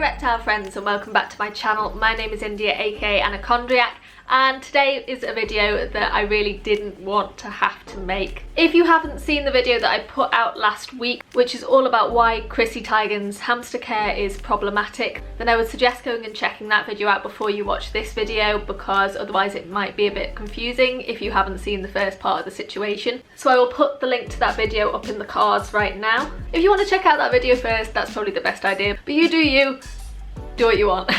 reptile friends and welcome back to my channel. My name is India, aka Anacondiac, and today is a video that I really didn't want to have to make. If you haven't seen the video that I put out last week, which is all about why Chrissy Teigen's hamster care is problematic, then I would suggest going and checking that video out before you watch this video, because otherwise it might be a bit confusing if you haven't seen the first part of the situation. So I will put the link to that video up in the cards right now. If you want to check out that video first, that's probably the best idea, but you do what you want.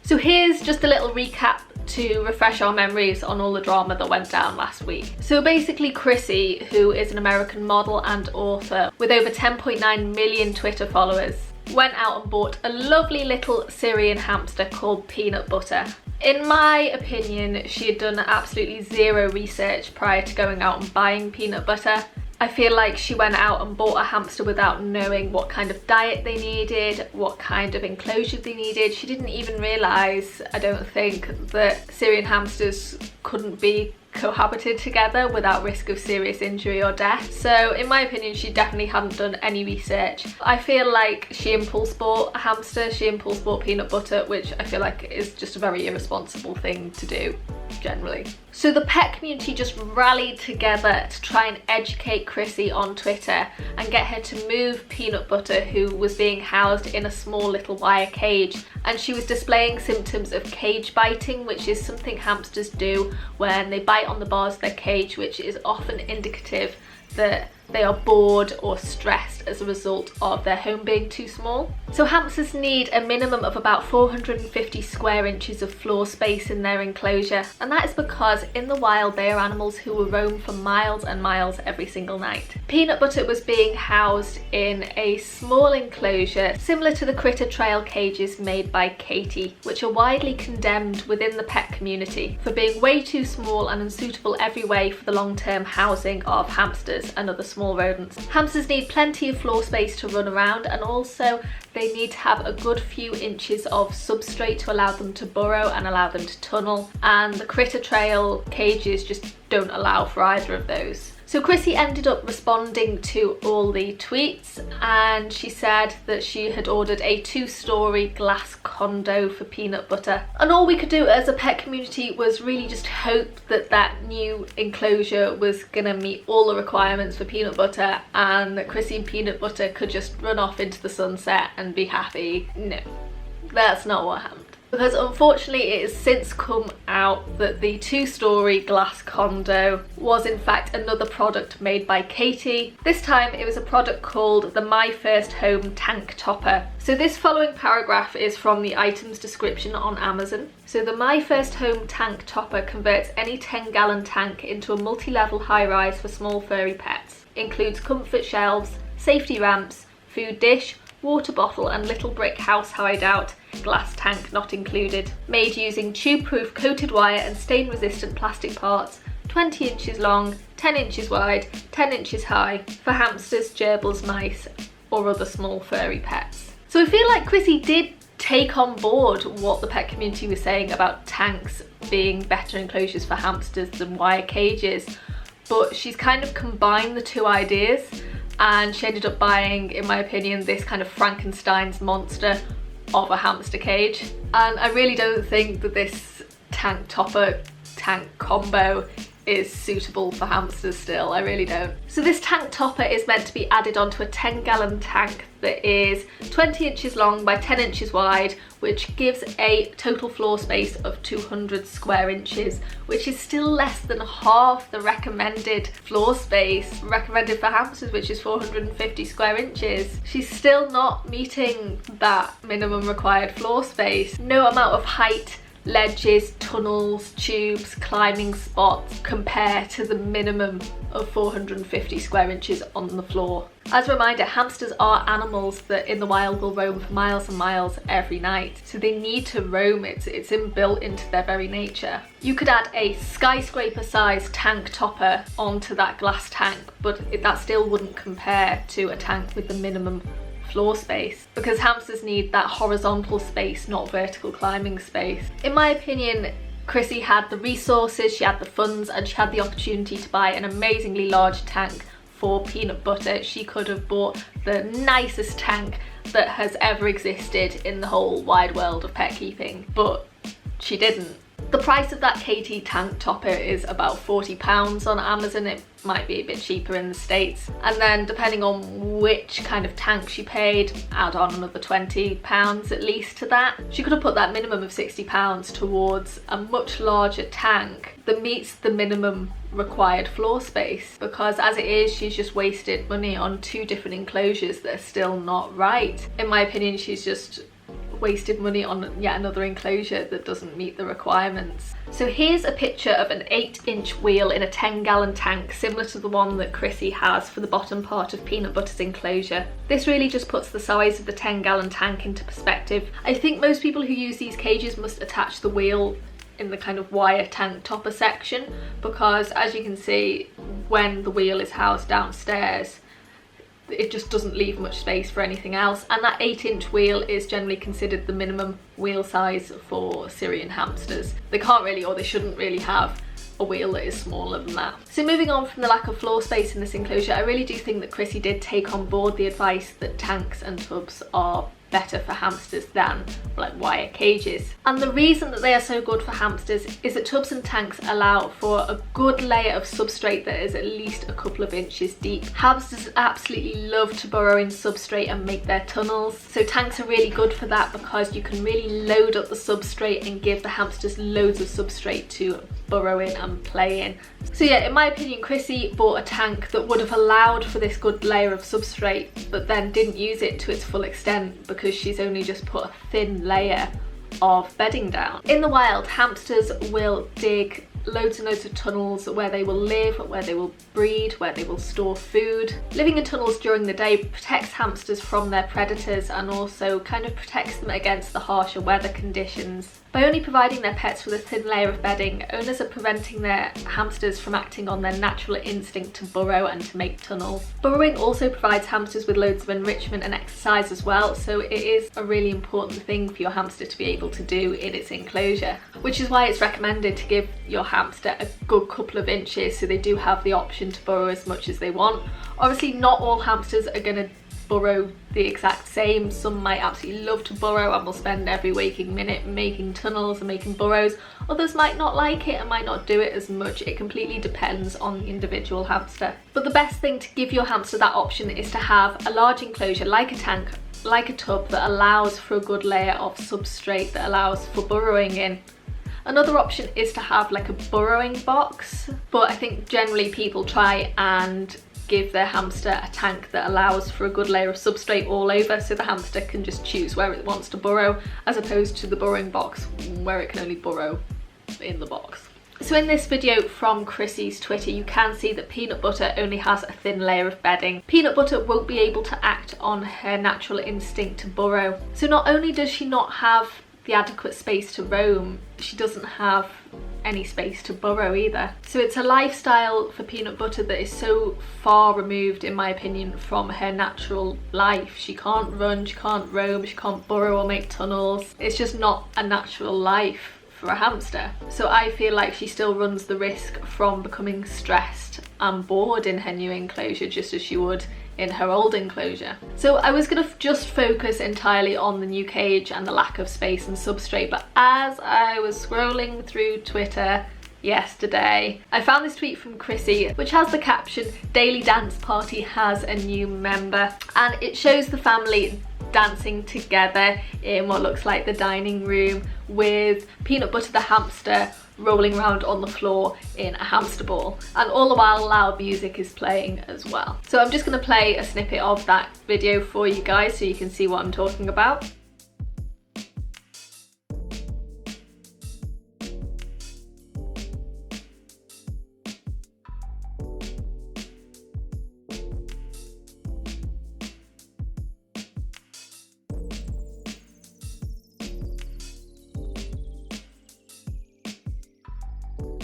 So here's just a little recap to refresh our memories on all the drama that went down last week. So basically Chrissy, who is an American model and author with over 10.9 million Twitter followers, went out and bought a lovely little Syrian hamster called Peanut Butter. In my opinion, she had done absolutely zero research prior to going out and buying peanut butter. I feel like she went out and bought a hamster without knowing what kind of diet they needed, what kind of enclosure they needed. She didn't even realise, I don't think, that Syrian hamsters couldn't be cohabited together without risk of serious injury or death. So in my opinion, she definitely hadn't done any research. I feel like she impulse bought a hamster, she impulse bought peanut butter, which I feel like is just a very irresponsible thing to do generally. So the pet community just rallied together to try and educate Chrissy on Twitter and get her to move Peanut Butter, who was being housed in a small little wire cage, and she was displaying symptoms of cage biting, which is something hamsters do when they bite on the bars of their cage, which is often indicative that they are bored or stressed as a result of their home being too small. So hamsters need a minimum of about 450 square inches of floor space in their enclosure, and that is because in the wild they are animals who will roam for miles and miles every single night. Peanut Butter was being housed in a small enclosure similar to the critter trail cages made by Katie, which are widely condemned within the pet community for being way too small and unsuitable every way for the long-term housing of hamsters and other small rodents. Hamsters need plenty of floor space to run around, and also they need to have a good few inches of substrate to allow them to burrow and allow them to tunnel, and the critter trail cages just don't allow for either of those. So Chrissy ended up responding to all the tweets, and she said that she had ordered a 2-story glass condo for Peanut Butter. And all we could do as a pet community was really just hope that that new enclosure was gonna meet all the requirements for Peanut Butter and that Chrissy and Peanut Butter could just run off into the sunset and be happy. No, that's not what happened. Because unfortunately it has since come out that the 2-story glass condo was in fact another product made by Katie. This time it was a product called the My First Home Tank Topper. So this following paragraph is from the item's description on Amazon. So the My First Home Tank Topper converts any 10-gallon tank into a multi-level high-rise for small furry pets. Includes comfort shelves, safety ramps, food dish, water bottle and little brick house hideout, glass tank not included. Made using tube-proof coated wire and stain-resistant plastic parts, 20 inches long, 10 inches wide, 10 inches high, for hamsters, gerbils, mice or other small furry pets. So I feel like Chrissy did take on board what the pet community was saying about tanks being better enclosures for hamsters than wire cages, but she's kind of combined the two ideas, and she ended up buying, in my opinion, this kind of Frankenstein's monster of a hamster cage. And I really don't think that this tank topper tank combo is suitable for hamsters still, I really don't. So this tank topper is meant to be added onto a 10-gallon tank that is 20 inches long by 10 inches wide, which gives a total floor space of 200 square inches, which is still less than half the recommended floor space recommended for hamsters, which is 450 square inches. She's still not meeting that minimum required floor space. No amount of height, ledges, tunnels, tubes, climbing spots compare to the minimum of 450 square inches on the floor. As a reminder, hamsters are animals that in the wild will roam for miles and miles every night, so they need to roam. It's inbuilt into their very nature. You could add a skyscraper sized tank topper onto that glass tank, but that still wouldn't compare to a tank with the minimum floor space, because hamsters need that horizontal space, not vertical climbing space. In my opinion, Chrissy had the resources, she had the funds, and she had the opportunity to buy an amazingly large tank for Peanut Butter. She could have bought the nicest tank that has ever existed in the whole wide world of pet keeping, but she didn't. The price of that KT tank topper is about £40 on Amazon. It might be a bit cheaper in the States. And then depending on which kind of tank she paid, add on another £20 at least to that. She could have put that minimum of £60 towards a much larger tank that meets the minimum required floor space, because as it is, she's just wasted money on 2 different enclosures that are still not right. In my opinion, she's just wasted money on yet another enclosure that doesn't meet the requirements. So here's a picture of an 8-inch wheel in a 10-gallon tank, similar to the one that Chrissy has for the bottom part of Peanut Butter's enclosure. This really just puts the size of the 10-gallon tank into perspective. I think most people who use these cages must attach the wheel in the kind of wire tank topper section, because as you can see, when the wheel is housed downstairs, it just doesn't leave much space for anything else, and that 8-inch wheel is generally considered the minimum wheel size for Syrian hamsters. They can't really, or they shouldn't really, have a wheel that is smaller than that. So moving on from the lack of floor space in this enclosure, I really do think that Chrissy did take on board the advice that tanks and tubs are better for hamsters than like wire cages. And the reason that they are so good for hamsters is that tubs and tanks allow for a good layer of substrate that is at least a couple of inches deep. Hamsters absolutely love to burrow in substrate and make their tunnels, so tanks are really good for that because you can really load up the substrate and give the hamsters loads of substrate to burrow in and play in. So yeah, in my opinion, Chrissy bought a tank that would have allowed for this good layer of substrate, but then didn't use it to its full extent because she's only just put a thin layer of bedding down. In the wild, hamsters will dig loads and loads of tunnels where they will live, where they will breed, where they will store food. Living in tunnels during the day protects hamsters from their predators and also kind of protects them against the harsher weather conditions. By only providing their pets with a thin layer of bedding, owners are preventing their hamsters from acting on their natural instinct to burrow and to make tunnels. Burrowing also provides hamsters with loads of enrichment and exercise as well, so it is a really important thing for your hamster to be able to do in its enclosure, which is why it's recommended to give your hamster a good couple of inches so they do have the option to burrow as much as they want. Obviously, not all hamsters are going to burrow the exact same. Some might absolutely love to burrow and will spend every waking minute making tunnels and making burrows. Others might not like it and might not do it as much. It completely depends on the individual hamster. But the best thing to give your hamster that option is to have a large enclosure like a tank, like a tub, that allows for a good layer of substrate that allows for burrowing in. Another option is to have like a burrowing box, but I think generally people try and give their hamster a tank that allows for a good layer of substrate all over, so the hamster can just choose where it wants to burrow, as opposed to the burrowing box where it can only burrow in the box. So in this video from Chrissy's Twitter, you can see that Peanut Butter only has a thin layer of bedding. Peanut Butter won't be able to act on her natural instinct to burrow. So not only does she not have the adequate space to roam, she doesn't have any space to burrow either. So it's a lifestyle for Peanut Butter that is so far removed, in my opinion, from her natural life. She can't run, she can't roam, she can't burrow or make tunnels. It's just not a natural life for a hamster. So I feel like she still runs the risk from becoming stressed and bored in her new enclosure, just as she would in her old enclosure. So I was going to just focus entirely on the new cage and the lack of space and substrate, but as I was scrolling through Twitter yesterday, I found this tweet from Chrissy which has the caption, "Daily Dance Party has a new member," and it shows the family dancing together in what looks like the dining room with Peanut Butter the hamster rolling around on the floor in a hamster ball, and all the while loud music is playing as well. So I'm just going to play a snippet of that video for you guys so you can see what I'm talking about.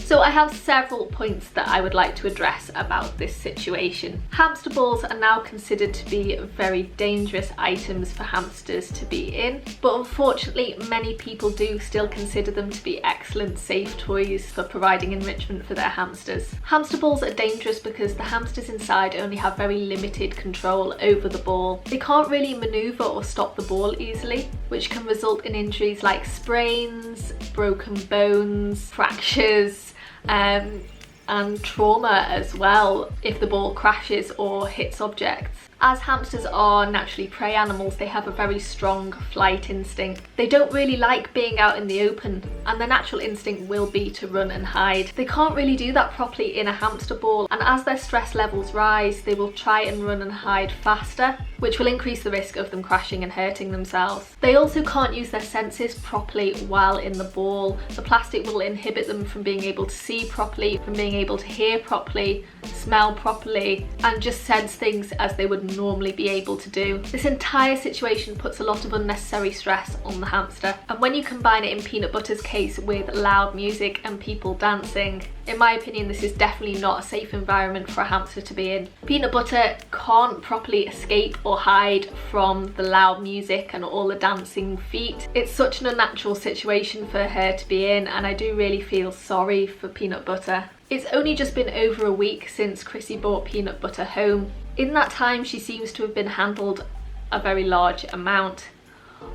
So I have several points that I would like to address about this situation. Hamster balls are now considered to be very dangerous items for hamsters to be in, but unfortunately many people do still consider them to be excellent safe toys for providing enrichment for their hamsters. Hamster balls are dangerous because the hamsters inside only have very limited control over the ball. They can't really maneuver or stop the ball easily, which can result in injuries like sprains, broken bones, fractures, and trauma as well if the ball crashes or hits objects. As hamsters are naturally prey animals, they have a very strong flight instinct. They don't really like being out in the open, and their natural instinct will be to run and hide. They can't really do that properly in a hamster ball, and as their stress levels rise, they will try and run and hide faster, which will increase the risk of them crashing and hurting themselves. They also can't use their senses properly while in the ball. The plastic will inhibit them from being able to see properly, from being able to hear properly, smell properly, and just sense things as they would normally be able to do. This entire situation puts a lot of unnecessary stress on the hamster, and when you combine it in Peanut Butter's case with loud music and people dancing, in my opinion this is definitely not a safe environment for a hamster to be in. Peanut Butter can't properly escape or hide from the loud music and all the dancing feet. It's such an unnatural situation for her to be in, and I do really feel sorry for Peanut Butter. It's only just been over a week since Chrissy brought Peanut Butter home. In that time she seems to have been handled a very large amount.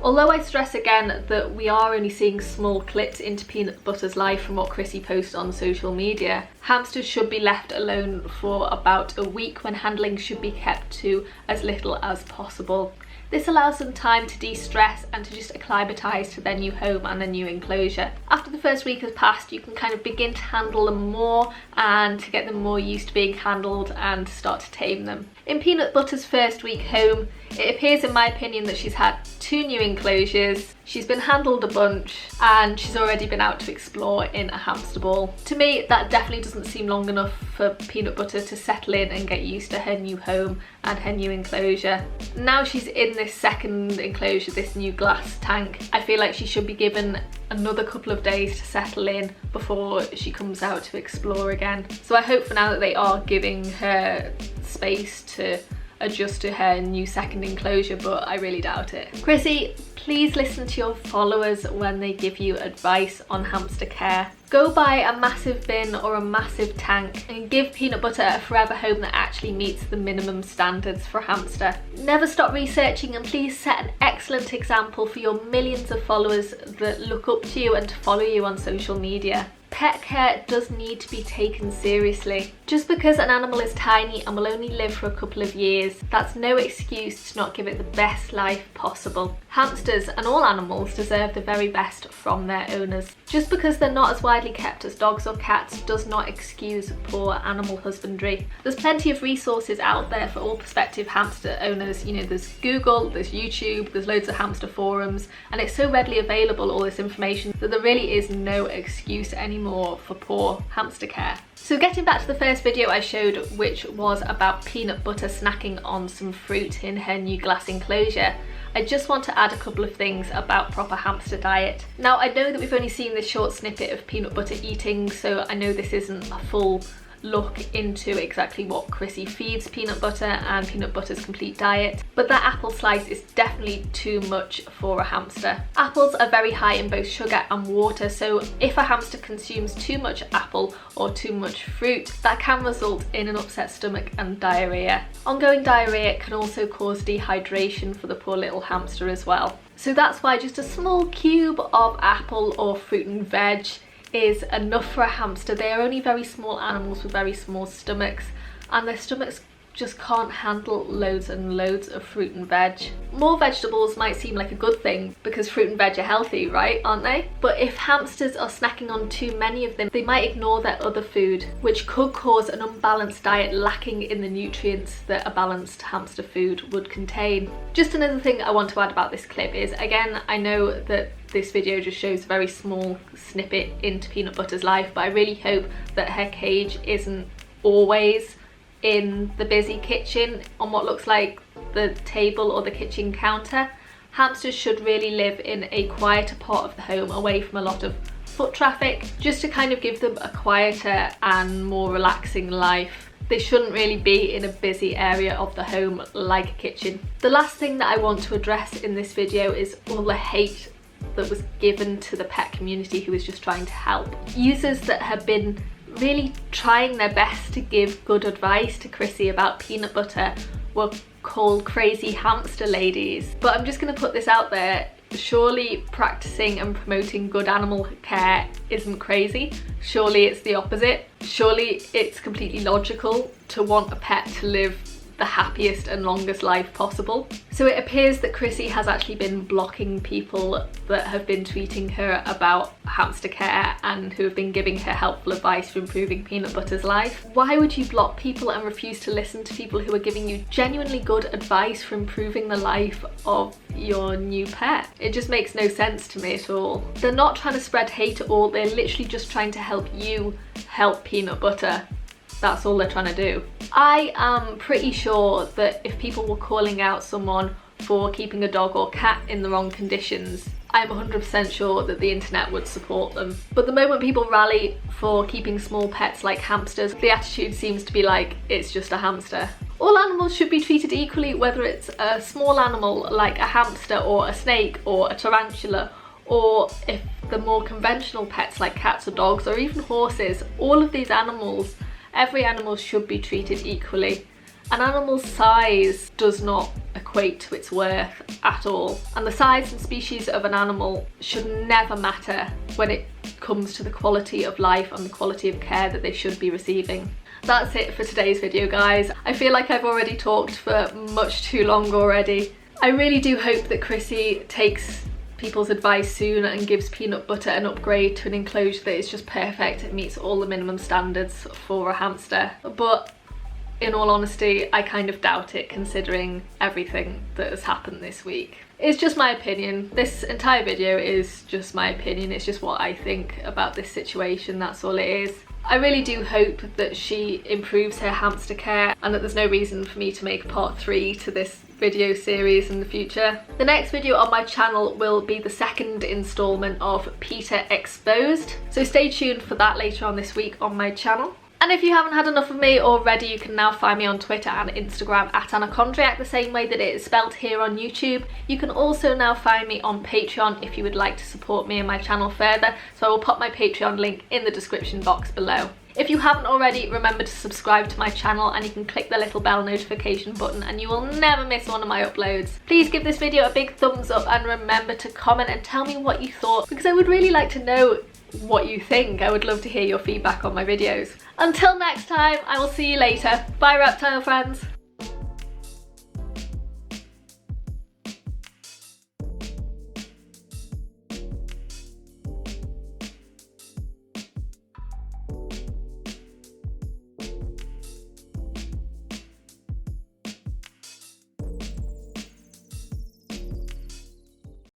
Although I stress again that we are only seeing small clips into Peanut Butter's life from what Chrissy posts on social media, hamsters should be left alone for about a week when handling should be kept to as little as possible. This allows them time to de-stress and to just acclimatise to their new home and their new enclosure. After the first week has passed, you can kind of begin to handle them more and to get them more used to being handled and start to tame them. In Peanut Butter's first week home, it appears in my opinion that she's had 2 new enclosures, she's been handled a bunch, and she's already been out to explore in a hamster ball. To me, that definitely doesn't seem long enough for Peanut Butter to settle in and get used to her new home and her new enclosure. Now she's in this second enclosure, this new glass tank, I feel like she should be given another couple of days to settle in before she comes out to explore again. So I hope for now that they are giving her space to adjust to her new second enclosure, but I really doubt it. Chrissy, please listen to your followers when they give you advice on hamster care. Go buy a massive bin or a massive tank and give Peanut Butter a forever home that actually meets the minimum standards for a hamster. Never stop researching, and please set an excellent example for your millions of followers that look up to you and to follow you on social media. Pet care does need to be taken seriously. Just because an animal is tiny and will only live for a couple of years, that's no excuse to not give it the best life possible. Hamsters and all animals deserve the very best from their owners. Just because they're not as widely kept as dogs or cats does not excuse poor animal husbandry. There's plenty of resources out there for all prospective hamster owners. You know, there's Google, there's YouTube, there's loads of hamster forums, and it's so readily available, all this information, that there really is no excuse anymore for poor hamster care. So getting back to the first video I showed, which was about Peanut Butter snacking on some fruit in her new glass enclosure, I just want to add a couple of things about proper hamster diet. Now, I know that we've only seen this short snippet of Peanut Butter eating, so I know this isn't a full look into exactly what Chrissy feeds Peanut Butter and Peanut Butter's complete diet, but that apple slice is definitely too much for a hamster. Apples are very high in both sugar and water, so if a hamster consumes too much apple or too much fruit, that can result in an upset stomach and diarrhea. Ongoing diarrhea can also cause dehydration for the poor little hamster as well. So that's why just a small cube of apple or fruit and veg is enough for a hamster. They are only very small animals with very small stomachs, and their stomachs just can't handle loads and loads of fruit and veg. More vegetables might seem like a good thing because fruit and veg are healthy, right? Aren't they? But if hamsters are snacking on too many of them, they might ignore their other food, which could cause an unbalanced diet lacking in the nutrients that a balanced hamster food would contain. Just another thing I want to add about this clip is, again, I know that this video just shows a very small snippet into Peanut Butter's life, but I really hope that her cage isn't always in the busy kitchen on what looks like the table or the kitchen counter. Hamsters should really live in a quieter part of the home, away from a lot of foot traffic, just to kind of give them a quieter and more relaxing life. They shouldn't really be in a busy area of the home like a kitchen. The last thing that I want to address in this video is all the hate that was given to the pet community who was just trying to help. Users that have been really trying their best to give good advice to Chrissy about peanut butter were called crazy hamster ladies. But I'm just going to put this out there. Surely practicing and promoting good animal care isn't crazy. Surely it's the opposite. Surely it's completely logical to want a pet to live the happiest and longest life possible. So it appears that Chrissy has actually been blocking people that have been tweeting her about hamster care and who have been giving her helpful advice for improving Peanut Butter's life. Why would you block people and refuse to listen to people who are giving you genuinely good advice for improving the life of your new pet? It just makes no sense to me at all. They're not trying to spread hate at all, they're literally just trying to help you help Peanut Butter. That's all they're trying to do. I am pretty sure that if people were calling out someone for keeping a dog or cat in the wrong conditions, I'm 100% sure that the internet would support them. But the moment people rally for keeping small pets like hamsters, the attitude seems to be like, it's just a hamster. All animals should be treated equally, whether it's a small animal like a hamster or a snake or a tarantula, or if the more conventional pets like cats or dogs or even horses. All of these animals, every animal should be treated equally. An animal's size does not equate to its worth at all, and the size and species of an animal should never matter when it comes to the quality of life and the quality of care that they should be receiving. That's it for today's video, guys. I feel like I've already talked for much too long already. I really do hope that Chrissy takes people's advice soon and gives Peanut Butter an upgrade to an enclosure that is just perfect. It meets all the minimum standards for a hamster. But in all honesty, I kind of doubt it, considering everything that has happened this week. It's just my opinion. This entire video is just my opinion. It's just what I think about this situation, that's all it is. I really do hope that she improves her hamster care and that there's no reason for me to make part 3 to this video series in the future. The next video on my channel will be the second installment of Peter Exposed, so stay tuned for that later on this week on my channel. And if you haven't had enough of me already, you can now find me on Twitter and Instagram at Anacondrack, the same way that it is spelt here on YouTube. You can also now find me on Patreon if you would like to support me and my channel further, so I will pop my Patreon link in the description box below. If you haven't already, remember to subscribe to my channel and you can click the little bell notification button and you will never miss one of my uploads. Please give this video a big thumbs up and remember to comment and tell me what you thought, because I would really like to know what you think. I would love to hear your feedback on my videos. Until next time, I will see you later. Bye, reptile friends.